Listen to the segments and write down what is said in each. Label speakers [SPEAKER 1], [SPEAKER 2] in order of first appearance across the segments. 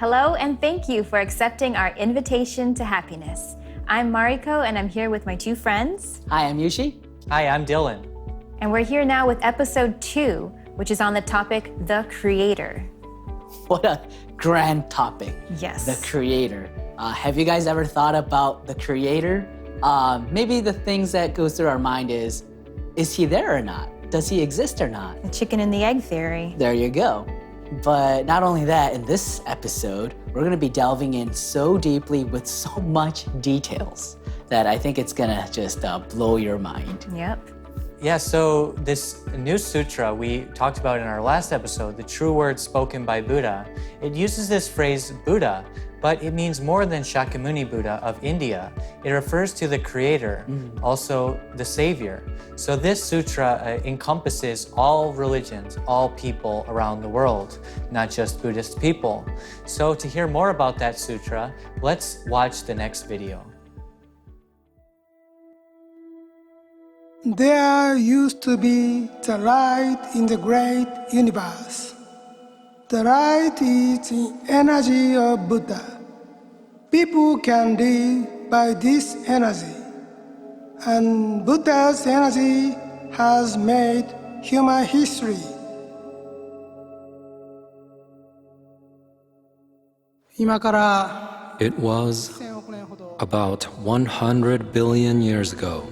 [SPEAKER 1] Hello, and thank you for accepting our invitation to happiness. I'm Mariko, and I'm here with my two friends.
[SPEAKER 2] Hi, I'm Yushi.
[SPEAKER 3] Hi, I'm Dylan.
[SPEAKER 1] And we're here now with episode 2, which is on the topic, the Creator.
[SPEAKER 2] What a grand topic.
[SPEAKER 1] Yes.
[SPEAKER 2] The Creator. Have you guys ever thought about the Creator? Maybe the things that goes through our mind is he there or not? Does he exist or not?
[SPEAKER 1] The chicken and the egg theory.
[SPEAKER 2] There you go. But not only that, in this episode, we're gonna be delving in so deeply with so much details that I think it's gonna just blow your mind.
[SPEAKER 1] Yep.
[SPEAKER 3] Yeah, so this new sutra we talked about in our last episode, the true words spoken by Buddha, it uses this phrase Buddha, but it means more than Shakyamuni Buddha of India. It refers to the Creator, also the Savior. So this sutra encompasses all religions, all people around the world, not just Buddhist people. So to hear more about that sutra, let's watch the next video.
[SPEAKER 4] There used to be the light in the great universe. The light is the energy of Buddha. People can live by this energy. And Buddha's energy has made human history.
[SPEAKER 5] It was about 100 billion years ago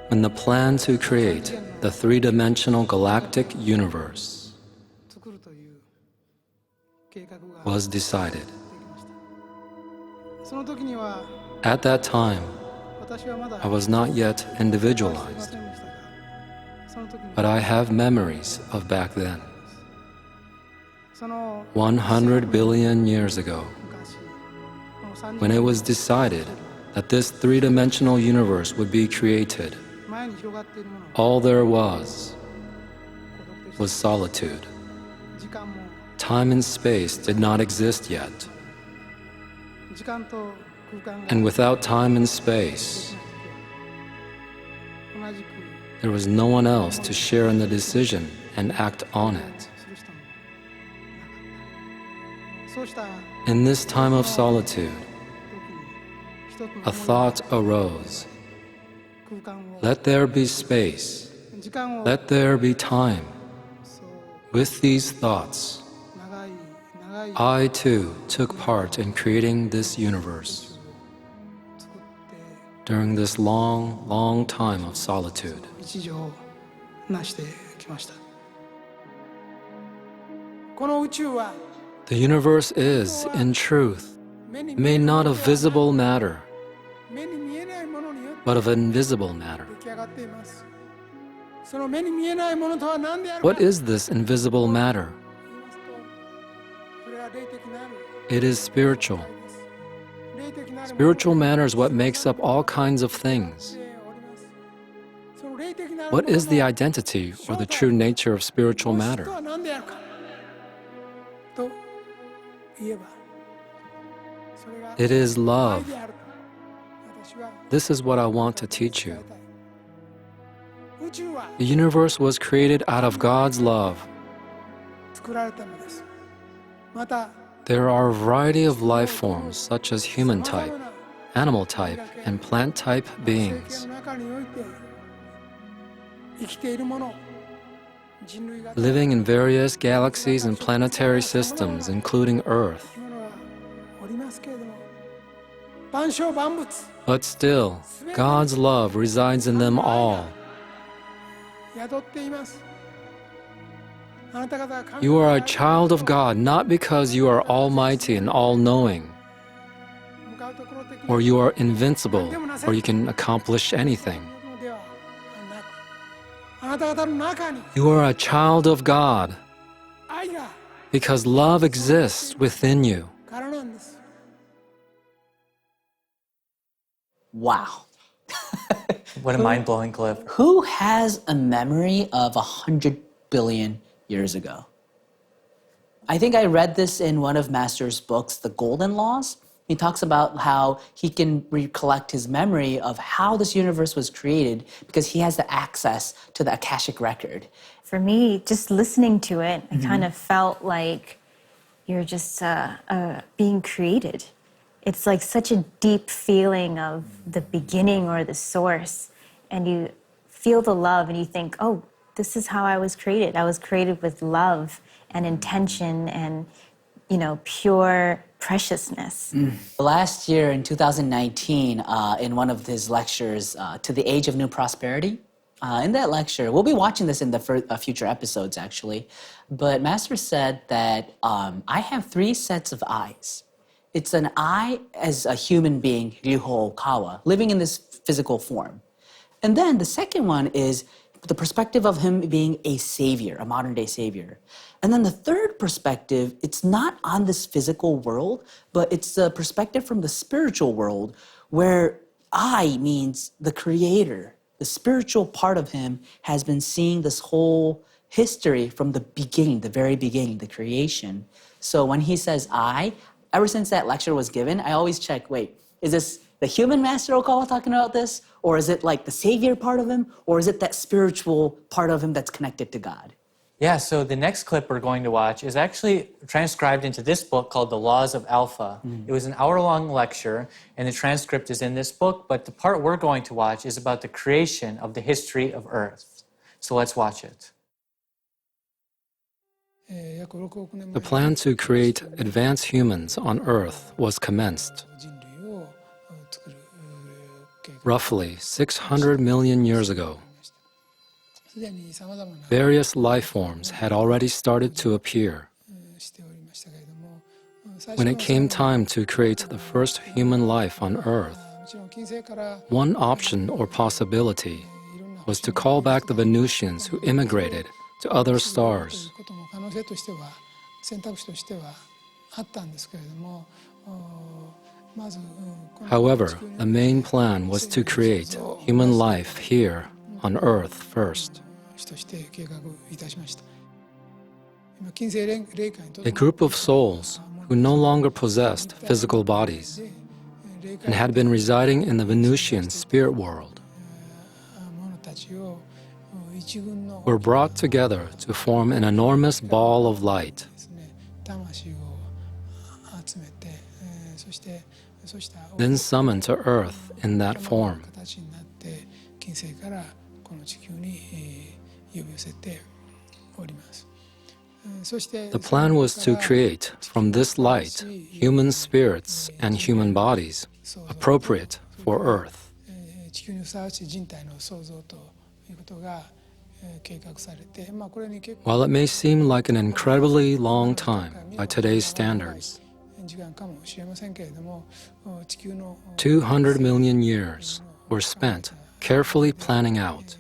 [SPEAKER 5] when the plan to create the three-dimensional galactic universe was decided. At that time, I was not yet individualized, but I have memories of back then. 100 billion years ago, when it was decided that this three-dimensional universe would be created, all there was solitude. Time and space did not exist yet. And without time and space, there was no one else to share in the decision and act on it. In this time of solitude, a thought arose. Let there be space. Let there be time. With these thoughts, I too took part in creating this universe during this long, long time of solitude. The universe is, in truth, made not of visible matter, but of invisible matter. What is this invisible matter? It is spiritual. Spiritual matter is what makes up all kinds of things. What is the identity or the true nature of spiritual matter? It is love. This is what I want to teach you. The universe was created out of God's love. There are a variety of life forms, such as human type, animal type, and plant type beings. Living in various galaxies and planetary systems, including Earth. But still, God's love resides in them all. You are a child of God not because you are almighty and all-knowing, or you are invincible, or you can accomplish anything. You are a child of God because love exists within you.
[SPEAKER 2] Wow.
[SPEAKER 3] What a mind-blowing clip.
[SPEAKER 2] Who has a memory of 100 billion years ago? I think I read this in one of Master's books, The Golden Laws. He talks about how he can recollect his memory of how this universe was created because he has the access to the Akashic record.
[SPEAKER 1] For me, just listening to it, I kind of felt like you're just being created. It's like such a deep feeling of the beginning or the source. And you feel the love and you think, oh, this is how I was created. I was created with love and intention and, pure preciousness.
[SPEAKER 2] Last year in 2019, in one of his lectures, To the Age of New Prosperity, in that lecture, we'll be watching this in the future episodes actually, but Master said that I have 3 sets of eyes. It's an eye as a human being, Ryuho Kawa, living in this physical form. And then the second one is the perspective of him being a savior, a modern day savior. And then the third perspective, it's not on this physical world, but it's the perspective from the spiritual world where I means the creator. The spiritual part of him has been seeing this whole history from the beginning, the very beginning, the creation. So when he says I, ever since that lecture was given, I always check, wait, is this the human Master Okawa talking about this? Or is it like the savior part of him? Or is it that spiritual part of him that's connected to God?
[SPEAKER 3] Yeah, so the next clip we're going to watch is actually transcribed into this book called The Laws of Alpha. It was an hour-long lecture, and the transcript is in this book, but the part we're going to watch is about the creation of the history of Earth. So let's watch it.
[SPEAKER 5] The plan to create advanced humans on Earth was commenced. Roughly 600 million years ago, various life forms had already started to appear. When it came time to create the first human life on Earth, one option or possibility was to call back the Venusians who immigrated to other stars. However, the main plan was to create human life here on Earth first. A group of souls who no longer possessed physical bodies and had been residing in the Venusian spirit world were brought together to form an enormous ball of light. Then summoned to Earth in that form. The plan was to create from this light human spirits and human bodies appropriate for Earth. While it may seem like an incredibly long time by today's standards, 200 million years were spent carefully planning out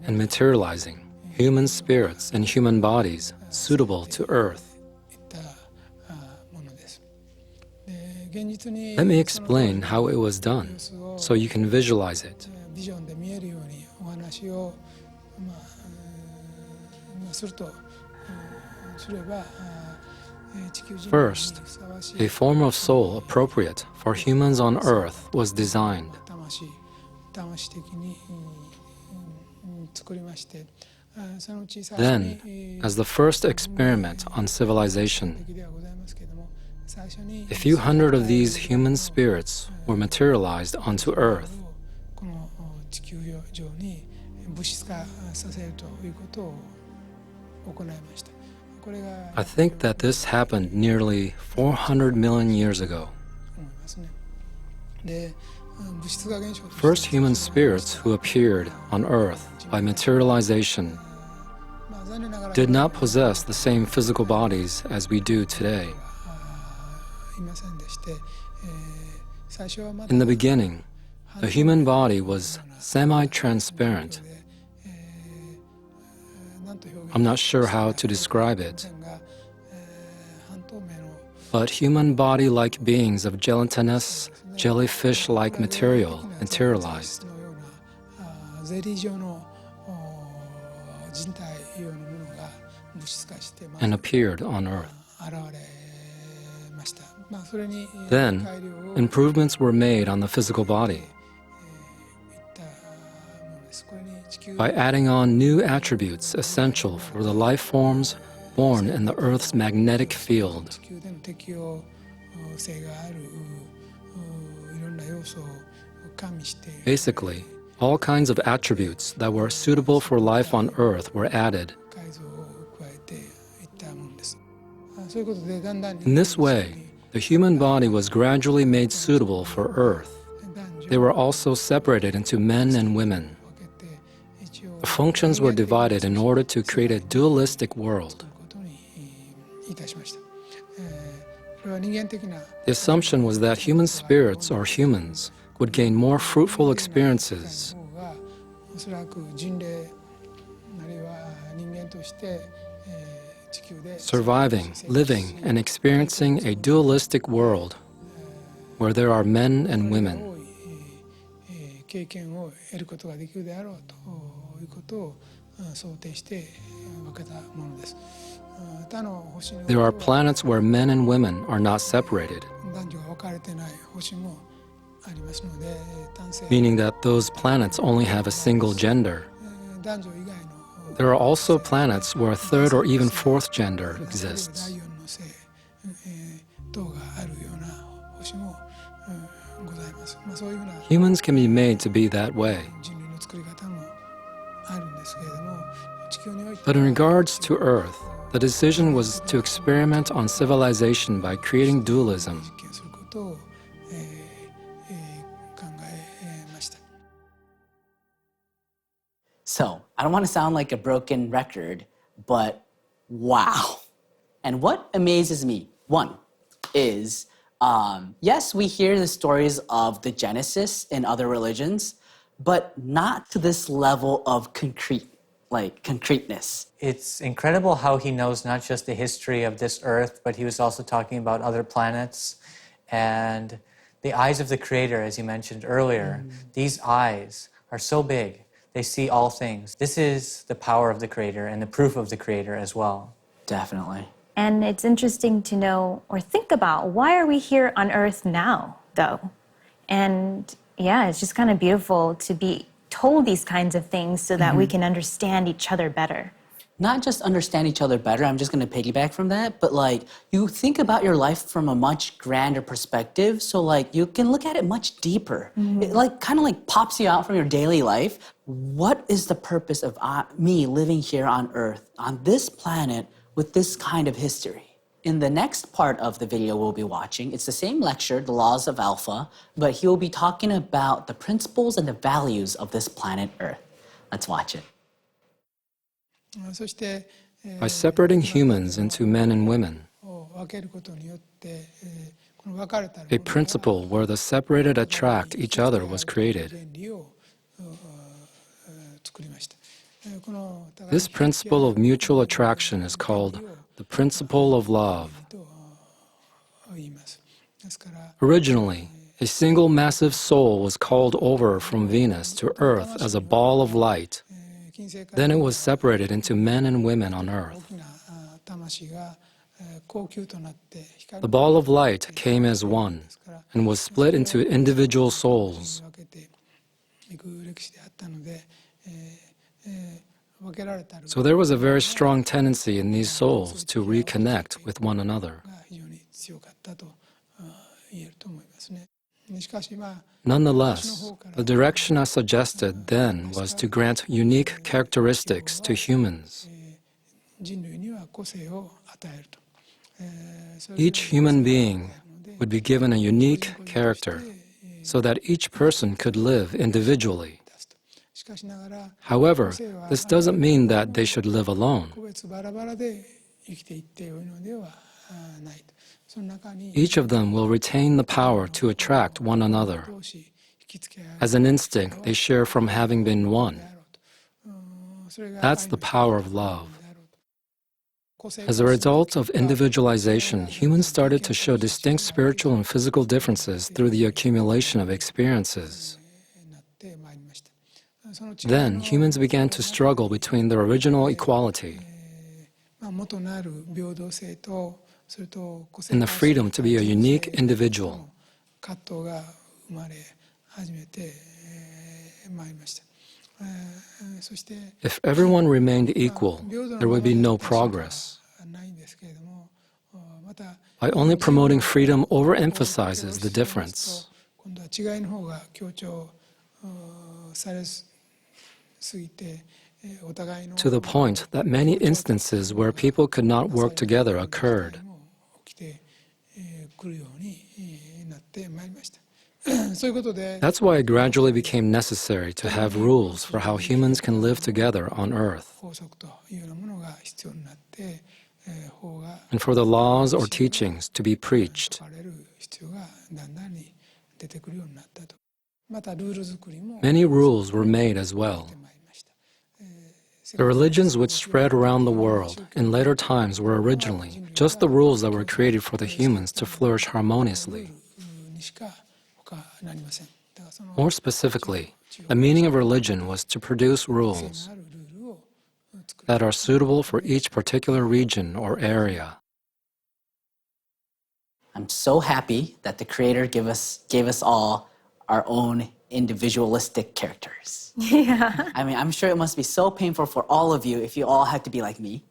[SPEAKER 5] and materializing human spirits and human bodies suitable to Earth. Let me explain how it was done so you can visualize it. First, a form of soul appropriate for humans on Earth was designed. Then, as the first experiment on civilization, a few hundred of these human spirits were materialized onto Earth. I think that this happened nearly 400 million years ago. First human spirits who appeared on Earth by materialization did not possess the same physical bodies as we do today. In the beginning, the human body was semi-transparent. I'm not sure how to describe it, but human body-like beings of gelatinous, jellyfish-like material materialized. And appeared on Earth. Then, improvements were made on the physical body. by adding on new attributes essential for the life forms born in the Earth's magnetic field.
[SPEAKER 4] 地球での適応性があるいろんな要素を加味して
[SPEAKER 5] Basically, all kinds of attributes that were suitable for life on Earth were added.
[SPEAKER 4] 改造を加えていったものです。そういうことでだんだん
[SPEAKER 5] In this way, the human body was gradually made suitable for Earth. They were also separated into men and women. The functions were divided in order to create a dualistic world. The assumption was that human spirits or humans would gain more fruitful experiences. Surviving, living, and experiencing a dualistic world where there are men and women.
[SPEAKER 4] 経験を得ることができるであろうということを想定して分けたものです。他の星の
[SPEAKER 5] There are planets where men and women are not separated,
[SPEAKER 4] 男女が分かれてない星もありますので、男性
[SPEAKER 5] meaning that those planets only have a single gender.
[SPEAKER 4] 男女以外の
[SPEAKER 5] There are also planets where a third or even fourth gender exists.
[SPEAKER 4] 第四の性等があるような星もございます。そういうふうな
[SPEAKER 5] Humans can be made to be that way.
[SPEAKER 4] 人類の作り方もあるんですけれども、地球において
[SPEAKER 5] But in regards to Earth, the decision was to experiment on civilization by creating dualism.
[SPEAKER 4] 実験することを考えました。
[SPEAKER 2] So, I don't want to sound like a broken record, but wow. And what amazes me, one, is yes, we hear the stories of the Genesis in other religions, but not to this level of concreteness.
[SPEAKER 3] It's incredible how he knows not just the history of this earth, but he was also talking about other planets and the eyes of the Creator, as you mentioned earlier. These eyes are so big, they see all things. This is the power of the Creator and the proof of the Creator as well.
[SPEAKER 2] Definitely.
[SPEAKER 1] And it's interesting to know or think about, why are we here on Earth now, though? And yeah, it's just kind of beautiful to be told these kinds of things so that we can understand each other better.
[SPEAKER 2] Not just understand each other better, I'm just going to piggyback from that, but like you think about your life from a much grander perspective, so like you can look at it much deeper. It like kind of like pops you out from your daily life. What is the purpose of me living here on Earth, on this planet, with this kind of history? In the next part of the video we'll be watching, it's the same lecture, The Laws of Alpha, but he will be talking about the principles and the values of this planet Earth. Let's watch it.
[SPEAKER 4] そして
[SPEAKER 5] By separating humans into men and women,
[SPEAKER 4] 分けることによってこの分かれた
[SPEAKER 5] a principle where the separated attract each other was created.
[SPEAKER 4] 原理を作りました。この
[SPEAKER 5] This principle of mutual attraction is called the principle of love.
[SPEAKER 4] と言います。ですから
[SPEAKER 5] Originally, a single massive soul was called over from Venus to Earth as a ball of light.
[SPEAKER 4] 金星から
[SPEAKER 5] Then it was separated into men and women on
[SPEAKER 4] 大
[SPEAKER 5] Earth.
[SPEAKER 4] きな魂が高級となって光
[SPEAKER 5] The ball of light came as one and was split into individual souls.
[SPEAKER 4] 分けていく歴史であったので、分けられたる
[SPEAKER 5] So there was a very strong tendency in these souls to reconnect with one another.
[SPEAKER 4] が非常に強かったと言えると思いますね。しかしまあ
[SPEAKER 5] Nonetheless, the direction I suggested then was to grant unique characteristics to humans.
[SPEAKER 4] 人類には個性を与えると。
[SPEAKER 5] Each human being would be given a unique character so that each person could live individually.
[SPEAKER 4] しかしながら
[SPEAKER 5] However, this doesn't mean that they should live alone.
[SPEAKER 4] 個別バラバラで生きていってよいのではないと。その中に
[SPEAKER 5] Each of them will retain the power to attract one another.
[SPEAKER 4] 同士引きつけ合う
[SPEAKER 5] As an instinct they share from having been one.
[SPEAKER 4] であろうと。それが
[SPEAKER 5] That's the power of love.
[SPEAKER 4] であろうと。個性
[SPEAKER 5] As a result of individualization, humans started to show distinct spiritual and physical differences through the accumulation of experiences.
[SPEAKER 4] になってまいりました。その違い
[SPEAKER 5] Then, humans began to struggle between their original equality
[SPEAKER 4] まあ元なる平等性とそれと個性
[SPEAKER 5] and the freedom to be a unique individual.
[SPEAKER 4] 葛藤が生まれ始めてまいりました。
[SPEAKER 5] If everyone remained equal, there would be no progress. By only promoting freedom overemphasizes the difference. To the point that many instances where people could not work together occurred. That's why it gradually became necessary to have rules for how humans can live together on Earth, and for the laws or teachings to be preached. Many rules were made as well. The religions which spread around the world in later times were originally just the rules that were created for the humans to flourish harmoniously. More specifically, the meaning of religion was to produce rules that are suitable for each particular region or area.
[SPEAKER 2] I'm so happy that the Creator gave us all our own individualistic characters.
[SPEAKER 1] Yeah.
[SPEAKER 2] I mean, I'm sure it must be so painful for all of you if you all had to be like me.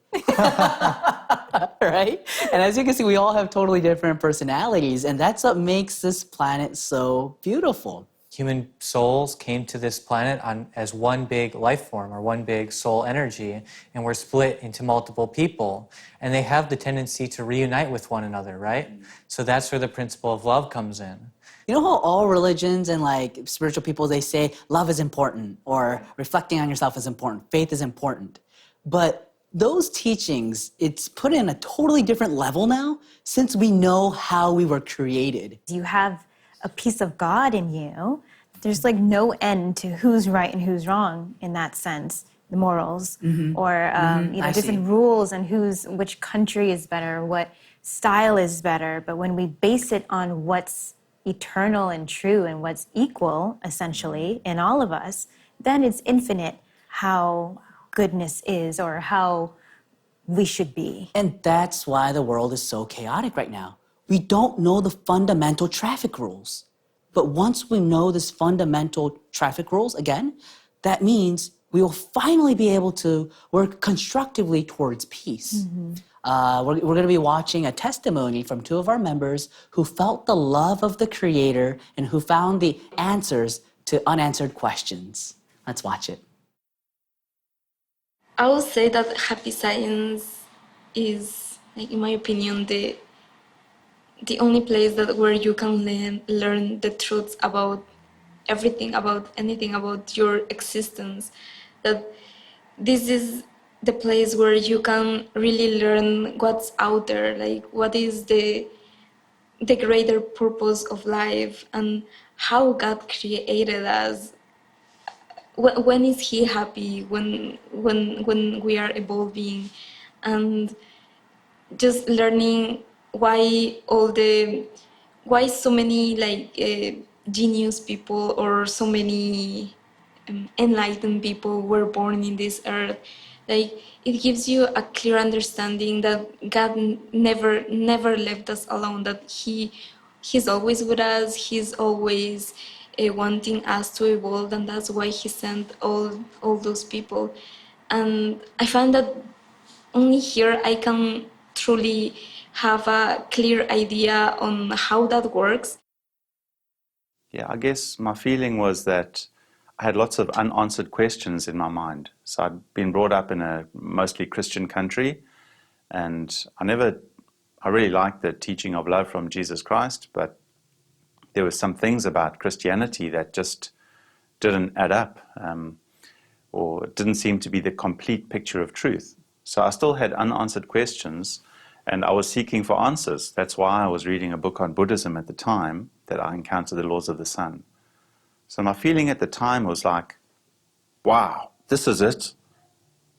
[SPEAKER 2] Right? And as you can see, we all have totally different personalities, and that's what makes this planet so beautiful.
[SPEAKER 3] Human souls came to this planet as one big life form or one big soul energy, and we're split into multiple people. And they have the tendency to reunite with one another, right? So that's where the principle of love comes in.
[SPEAKER 2] You know how all religions and like spiritual people, they say love is important or reflecting on yourself is important, faith is important. But those teachings, it's put in a totally different level now since we know how we were created.
[SPEAKER 1] You have a piece of God in you. There's like no end to who's right and who's wrong in that sense, the morals, or different rules and which country is better, what style is better. But when we base it on what's eternal and true and what's equal, essentially, in all of us, then it's infinite how goodness is or how we should be.
[SPEAKER 2] And that's why the world is so chaotic right now. We don't know the fundamental traffic rules. But once we know this fundamental traffic rules, again, that means we will finally be able to work constructively towards peace. We're going to be watching a testimony from two of our members who felt the love of the Creator and who found the answers to unanswered questions. Let's watch it.
[SPEAKER 6] I would say that happy science is, like, in my opinion, the only place where you can learn the truths about everything, about anything, about your existence. That this is the place where you can really learn what's out there, like what is the greater purpose of life and how God created us. When is He happy? When we are evolving, and just learning why so many genius people or so many enlightened people were born in this earth. Like, it gives you a clear understanding that God never left us alone. That He's always with us. He's always wanting us to evolve, and that's why He sent all those people. And I find that only here I can truly have a clear idea on how that works.
[SPEAKER 7] Yeah, I guess my feeling was that I had lots of unanswered questions in my mind. So I'd been brought up in a mostly Christian country, and I really liked the teaching of love from Jesus Christ, but there were some things about Christianity that just didn't add up, or didn't seem to be the complete picture of truth. So I still had unanswered questions, and I was seeking for answers. That's why I was reading a book on Buddhism at the time, that I encountered the laws of the sun. So my feeling at the time was like, wow, this is it.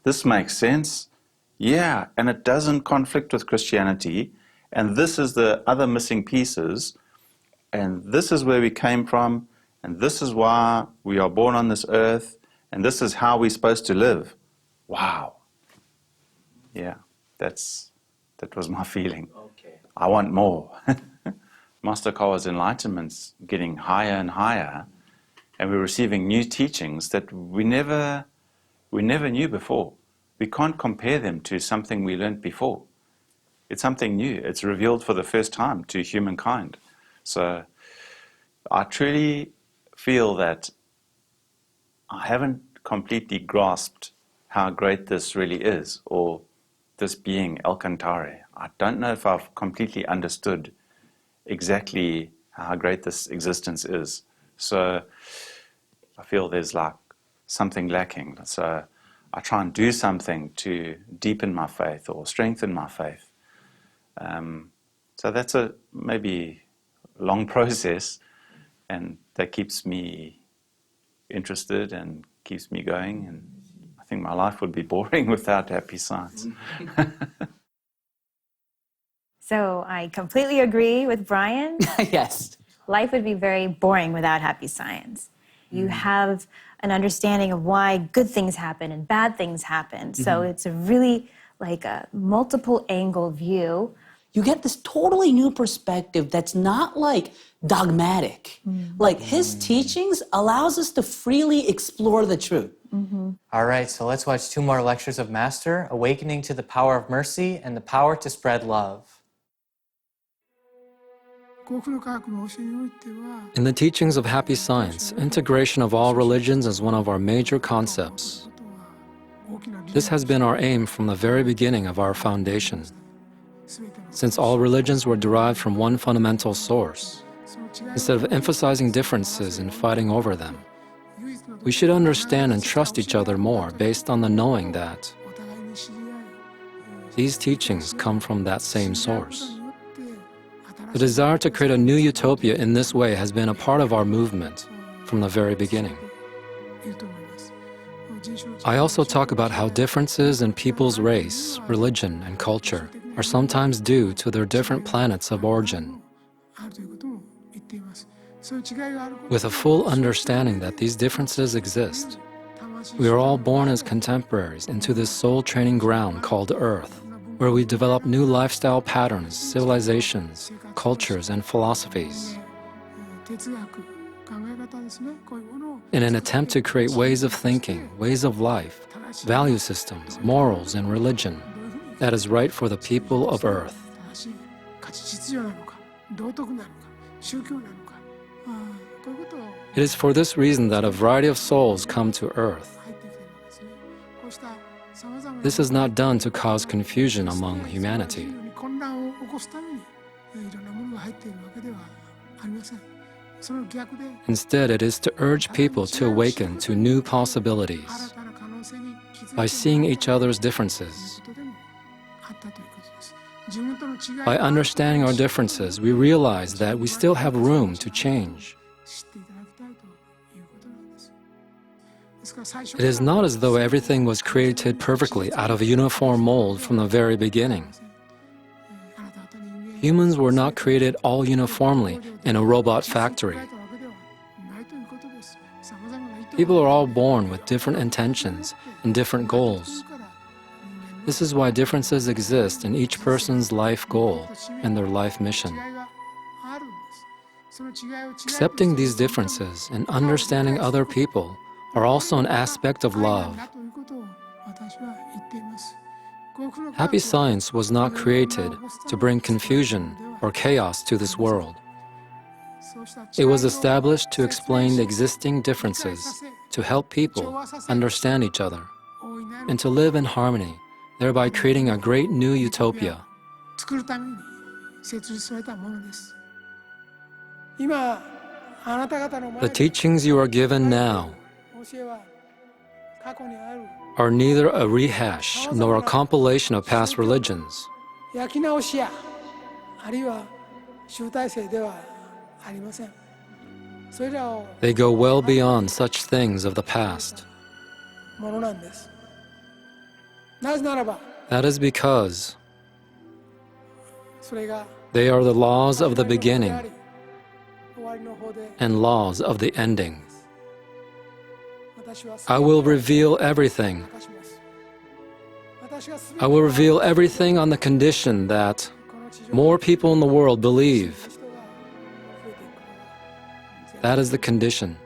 [SPEAKER 7] This makes sense. Yeah, and it doesn't conflict with Christianity, and this is the other missing pieces, and this is where we came from, and this is why we are born on this earth, and this is how we're supposed to live. Wow. Yeah, that was my feeling.
[SPEAKER 2] Okay.
[SPEAKER 7] I want more. Master Kawa's enlightenment's getting higher and higher, and we're receiving new teachings that we never knew before. We can't compare them to something we learned before. It's something new. It's revealed for the first time to humankind. So I truly feel that I haven't completely grasped how great this really is, or this being Alcantara. I don't know if I've completely understood exactly how great this existence is. So I feel there's like something lacking. So I try and do something to deepen my faith or strengthen my faith. So that's a maybe long process, and that keeps me interested and keeps me going. And I think my life would be boring without happy science.
[SPEAKER 1] So I completely agree with Brian.
[SPEAKER 2] Yes.
[SPEAKER 1] Life would be very boring without happy science. You have an understanding of why good things happen and bad things happen. So it's a really like a multiple angle view.
[SPEAKER 2] You get this totally new perspective that's not like dogmatic. Like his teachings allows us to freely explore the truth.
[SPEAKER 3] All right, so let's watch 2 more lectures of Master, Awakening to the Power of Mercy and the Power to Spread Love.
[SPEAKER 5] In the teachings of Happy Science, integration of all religions is one of our major concepts. This has been our aim from the very beginning of our foundation. Since all religions were derived from one fundamental source, instead of emphasizing differences and fighting over them, we should understand and trust each other more based on the knowing that these teachings come from that same source. The desire to create a new utopia in this way has been a part of our movement from the very beginning. I also talk about how differences in people's race, religion, and culture are sometimes due to their different planets of origin. With a full understanding that these differences exist, we are all born as contemporaries into this soul training ground called Earth, where we develop new lifestyle patterns, civilizations, cultures, and philosophies. In an attempt to create ways of thinking, ways of life, value systems, morals, and religion that is right for the people of Earth. It is for this reason that a variety of souls come to Earth. This is not done to cause confusion among humanity. Instead, it is to urge people to awaken to new possibilities by seeing each other's differences. By understanding our differences, we realize that we still have room to change. It is not as though everything was created perfectly out of a uniform mold from the very beginning. Humans were not created all uniformly in a robot factory. People are all born with different intentions and different goals. This is why differences exist in each person's life goal and their life mission. Accepting these differences and understanding other people are also an aspect of love. Happy Science was not created to bring confusion or chaos to this world. It was established to explain the existing differences, to help people understand each other, and to live in harmony, thereby creating a great new utopia. The teachings you are given now are neither a rehash nor a compilation of past religions. They go well beyond such things of the past. That is because they are the laws of the beginning and laws of the ending. I will reveal everything. I will reveal everything on the condition that more people in the world believe. That is the condition.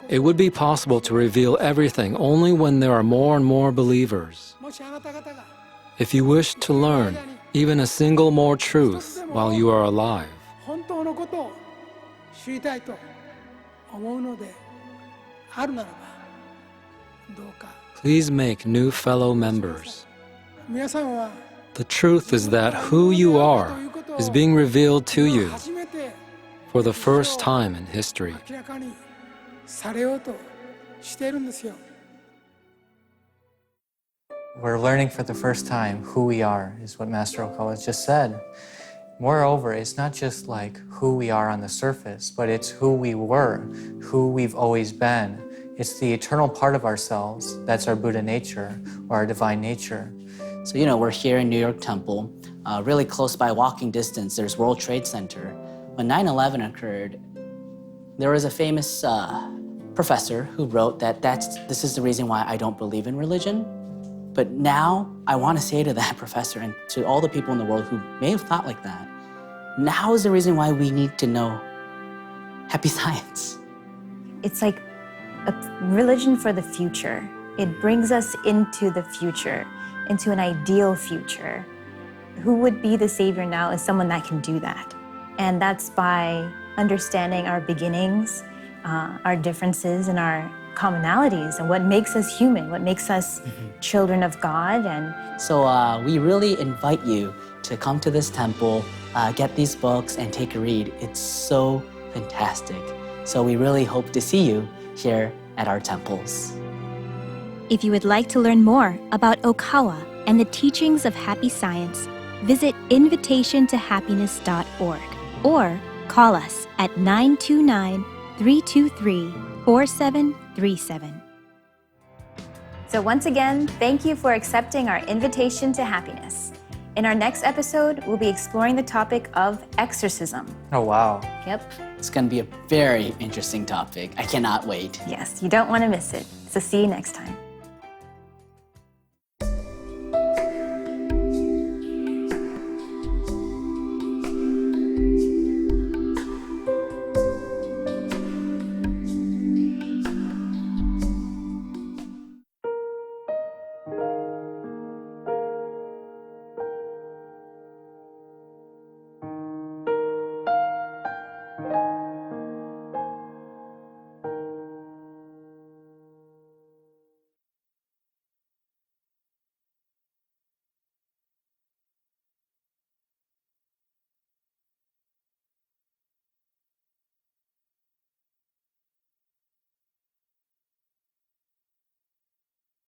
[SPEAKER 5] It would be possible to reveal everything only when there are more and more believers. If you wish to learn even a single more truth while you are alive,
[SPEAKER 4] 本当のことを知りたいと思うのであるならばどうか
[SPEAKER 5] please make new fellow members.
[SPEAKER 4] 皆さんは
[SPEAKER 5] The truth is that who you are is being revealed to you
[SPEAKER 4] 初めて
[SPEAKER 5] for the first time in history.
[SPEAKER 4] 明らかにされようとしているんですよ。
[SPEAKER 3] We're learning for the first time who we are, is what Master Okawa just said. Moreover, it's not just like who we are on the surface, but it's who we were, who we've always been. It's the eternal part of ourselves. That's our Buddha nature, or our divine nature.
[SPEAKER 2] So, we're here in New York Temple, really close by walking distance, there's World Trade Center. When 9/11 occurred, there was a famous professor who wrote that this is the reason why I don't believe in religion. But now I want to say to that professor and to all the people in the world who may have thought like that, now is the reason why we need to know happy science.
[SPEAKER 1] It's like a religion for the future. It brings us into the future, into an ideal future. Who would be the savior now is someone that can do that. And that's by understanding our beginnings, our differences, and our commonalities, and what makes us human, what makes us children of God. And
[SPEAKER 2] So we really invite you to come to this temple, get these books, and take a read. It's so fantastic. So we really hope to see you here at our temples.
[SPEAKER 8] If you would like to learn more about Okawa and the teachings of happy science, visit invitationtohappiness.org or call us at 929-323-4737.
[SPEAKER 1] so once again, thank you for accepting our invitation to happiness. In our next episode, we'll be exploring the topic of exorcism.
[SPEAKER 3] Oh, wow.
[SPEAKER 1] Yep.
[SPEAKER 2] It's going to be a very interesting topic. I cannot wait.
[SPEAKER 1] Yes, you don't want to miss it. So see you next time.